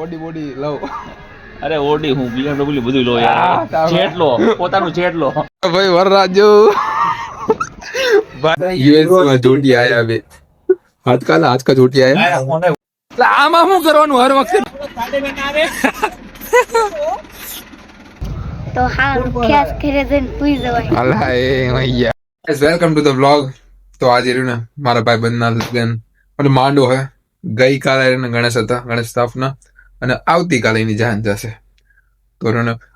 Audi body લવ. અરે Audi હું BMW બધું લો યાર. જેટ લો પોતાનું જેટ લો. ભાઈ વરરાજો યુએસ માં જોટી આયા બે आज का जोटी आया आमा શું કરવાનું હર વખતે તો હા ખેસ કરે દે પૂઈ જવાય અલ્લાહ એ ભૈયા વેલકમ ટુ ધ વ્લોગ. તો આજે રહ્યું ને મારા ભાઈ બંધના લગ્ન અને માંડો હે. ગઈકાલે ગણેશ હતા, ગણેશ સ્થાપના, અને આવતીકાલે એની જાન જશે. તો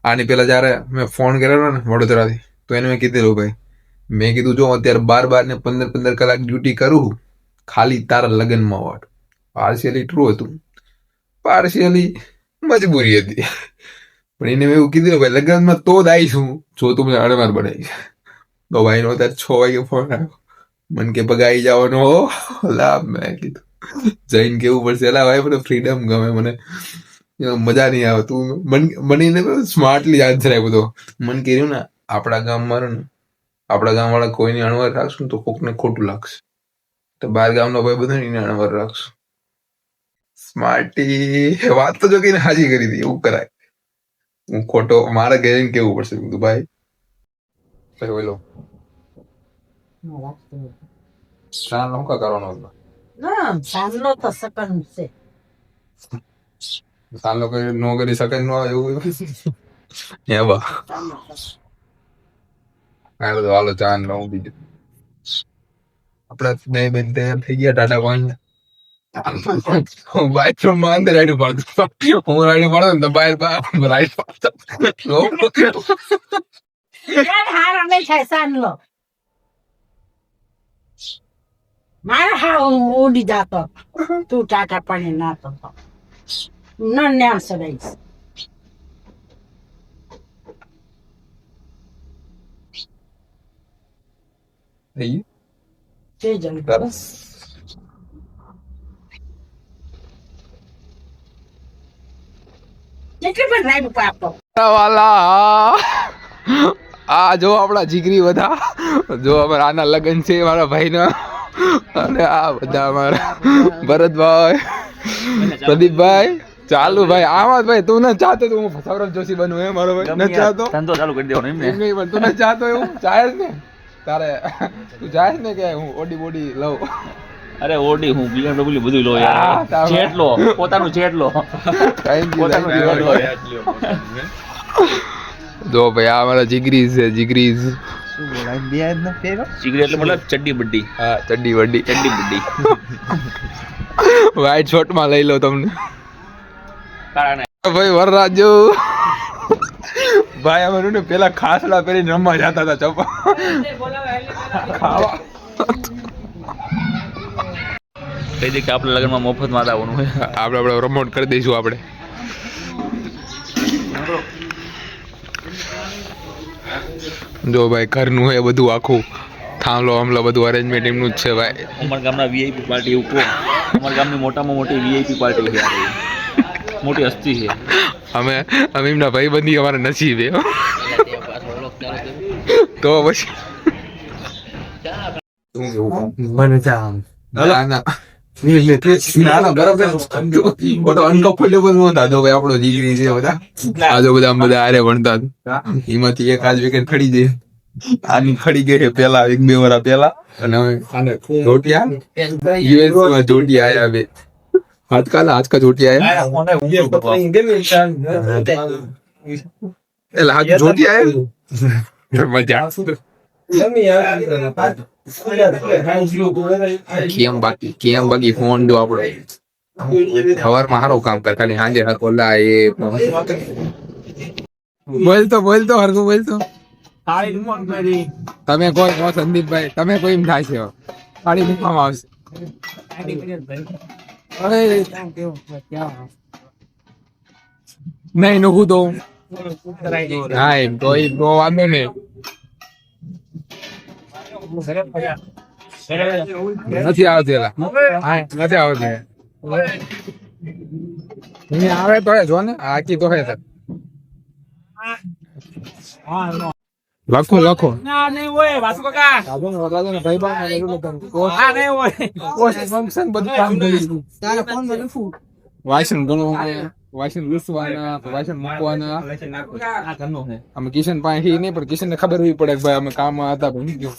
આની પેલા જયારે મેં ફોન કરેલો ને વડોદરાથી, તો એને મેં કીધેલું ભાઈ, મેં કીધું જો અત્યારે 12 ને 15 કલાક ડ્યુટી કરું ખાલી તારા લગ્નમાં વાટ. પાર્શિયલી ટ્રુ હતું, પાર્શિયલી મજબૂરી હતી. પણ એને મેં એવું કીધું ભાઈ લગ્નમાં તો જ આવીશું જો તું મને અડવાર બનાવીશ. તો ભાઈનો અત્યારે 6 વાગે ફોન આવ્યો, મને કે પગાઈ જવાનો હો લાભ. મેં કીધું જઈને કેવું પડશે એલા ભાઈ, મને ફ્રીડમ ગમે, મને મજા નહીં આવે. તું મને સ્માર્ટલી આન્સર આપ્યો હતો. મને કીધું ને આપણા ગામમાં ને આપણા ગામ વાળા કોઈની અણવાર રાખશું તો કોકને ખોટું લાગશે, તો બહાર ગામનો ભાઈ બધા એને અણવાર રાખશું. સ્માર્ટી વાત તો જો કઈને હાજી કરી હતી, એવું કરાય. હું ખોટો મારે ઘેર કેવું પડશે કીધું ભાઈ ભાઈ બોલો શાન નહોકા કરવાનો હતો. ના સાંજનો તો સકન છે. શાન લોકો નો કરી શકે ન આવે એવું હે બા. હાલો ચાન લઉં બીજું. આપડે નહીં બેન તૈયાર થઈ ગયા ટાટા કોઈને બાથરૂમ માં અંદર રાઈડ પાડતો, હું રાઈડ પાડતો ને તો બહાર રાઈડ પાડતો. હાર અમે છે સાંજનો મારા હા હું ઉડી જાતો, તું ટાટા પાણી નાતો ન ન્યા સડાઈશ. થઈ તે જણ સરસ. કેટલી પણ રાઈડ પાડતો વાલા આ જો આપણા જીગરી બધા, જો અમારા આના લગ્ન છે મારા ભાઈના, અને આ બધા અમારા ભરતભાઈ, પ્રદીપભાઈ. ચાલુ ભાઈ આમાં ભાઈ તું ન ચાહતો તો હું સૌરભ જોશી બનવું હે મારો ભાઈ. ન ચાહતો ધંધો ચાલુ કરી દેવાનો એમ ને. એમ નહીં, પણ તું ન ચાહતો એવું ચાહે ને તારે, તું ચાહે ને કે હું ઓડી બોડી લઉં. અરે ઓડી હું BMW બધું લો યાર. જેટ લો પોતાનું જેટ લો. પોતાનું જેટ લો. જો ભાઈ આ મારા જીગરી છે, જીગરી. સિગરેટ એટલે મતલબ ચડ્ડી બડ્ડી. હા ચડ્ડી વડ્ડી, ચડ્ડી બડ્ડી. વ્હાઈટ શોર્ટ માં લઈ લો તમને. કારણે ભાઈ વરરાજો ભાઈ અમે ને પેલા ખાસલા પહેરીને રમવા જતા હતા ચપ્પા ખાવા. કહી દે કે આપણે લગ્નમાં મફતમાં આવવાનું હોય. આપણે પ્રમોટ કરી દઈશું આપણે. જો ભાઈ ઘરનું હે બધું, આખું થાંભલો આમલો બધું અરેન્જમેન્ટ એમનું જ છે ભાઈ. અમારા ગામના વીઆઈપી પાર્ટી એવું કહો. અમારા ગામની મોટામાં મોટી વીઆઈપી પાર્ટી છે, મોટી હસ્તી છે. અમે એમના ભાઈબંધી અમારા નસીબ હે તો પછી મને જામ અનકમ્ફર્ટેબલ નહોતા. જો ભાઈ આપણો દીકરી છે બધા, આજો બધા આરે ભણતા, એમાંથી એક આજ વિકેટ ખડી જાય. આની ખડી ગઈ છે પેલા 1-2 વર્ષ પેલા, અને હવે જોટિયા યુએસ માં જોટી આયા બે आज का जोटी आया जोटी आया मजा. કેમ બાકી ફોન જો આપણો સવારમાં સારો કામ કર, ખાલી સાંજે ઓલા એ બોલતો હરકું બોલતો. તમે કોઈ સંદીપભાઈ, તમે કોઈ એમ થાય છે સાડી મૂકવામાં આવશે. નહીં નખું તો હા એમ તો વાંધો નહીં. નથી આવતી નથી આવતી. આવે તો જો ને આકી તો હે લખો વાસણ ઘણું વાસણ લૂસવાના વાસણ મૂકવાના આ ઘરનો છે અમે કિશન પાસે ઈ નહીં પણ કિશન ને ખબર હોવી પડે કે ભાઈ અમે કામમાં હતા પણ ગયો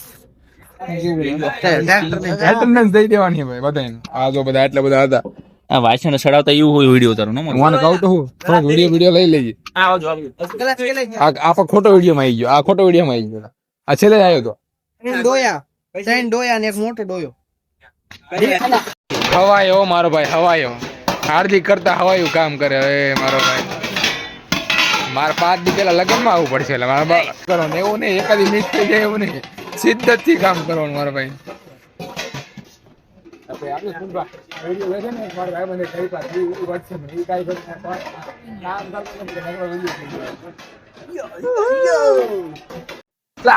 એટેન્ડન્સ દઈ દેવાની ભાઈ બધાને આ જો બધા એટલા બધા હતા આ વાસણ સડાવતા એવું હોય વિડીયો ઉતારો હું આને કહું તો હું થોડો વિડીયો લઈ લઈએ આ ખોટો વિડીયો માં આવી ગયો આ ખોટો વિડીયો માં આવી ગયો આ છેલ્લે આવ્યો તો ડોયા ને એક મોટો ડોયો હવાયો મારો ભાઈ હવાયો હાર્દિક કરતા હવાયું કામ કરે હવે મારો ભાઈ મારે 5 દી પેલા લગ્નમાં આવવું પડશે એટલે મારા બા કરવાનું એવું નહીં એકાદી મિસ થઈ જાય એવું નહીં શિદ્દત થી કામ કરવાનું મારા ભાઈ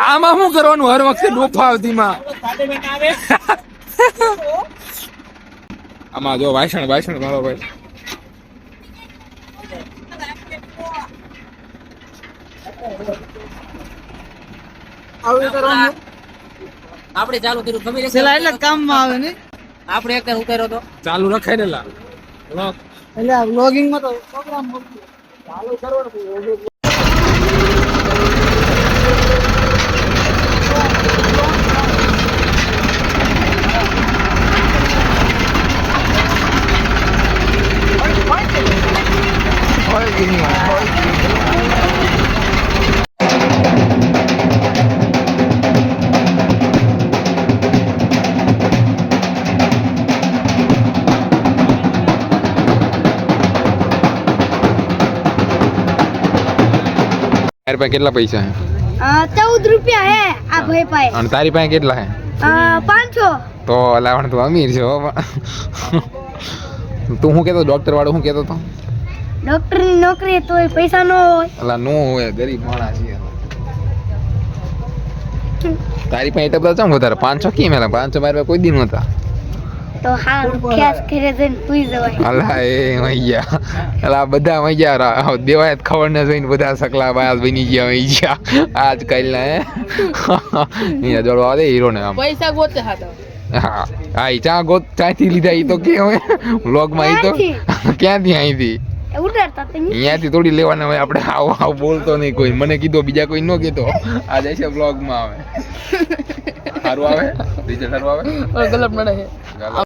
આમાં શું કરવાનું હર વખતે ડોફા આવતી માં આમાં જો વાસણ મારો ભાઈ આપણે ચાલુ કર્યું ખબર છે પેલા એટલે કામમાં આવે ને આપણે એક ઉતાર્યો તો ચાલુ રખાય ને લા એટલે વ્લોગિંગ માં તો પ્રોગ્રામ ચાલુ કરવાનું તારી પાસે કેટલા પૈસા હે 14 રૂપિયા હે આ ભાઈ પાસે અને તારી પાસે કેટલા હે 500 તો લાવણ તું અમીર છે હો. તું શું કેતો ડોક્ટર વાળો શું કેતો તો ડોક્ટર ની નોકરી તો પૈસા ન હોય અલા નો હોય ગરીબ માણસ છે તારી પાસે એટલા બધા ચમ વધારે 500 કેમ એલા 500 મારી પાસે કોઈ દી નહોતા તો હા ખેસ ઘરે જઈને સુઈ જવાય અલા એ મૈયા અલા બધા મૈયા દેવાય ખબર ને જોઈને બધા સકલા બાયા બની ગયા મૈયા આજ કાલ ના અહીંયા જોડવા આવે હીરો ને આમ પૈસા ગોતે હતા હા આ ચા ગોત ચાથી લીધા ઈ તો કે હોય વ્લોગ માં ઈ તો ક્યાંથી અહીંથી ઉતારતા તમે અહીંયાથી થોડી લેવાના હોય આપણે આવ બોલતો નહીં કોઈ મને કીધો બીજા કોઈ ન કીધો આ જાય છે વ્લોગ માં આવે સારું આવે રિઝલ્ટ સારું આવે ગલત મળે છે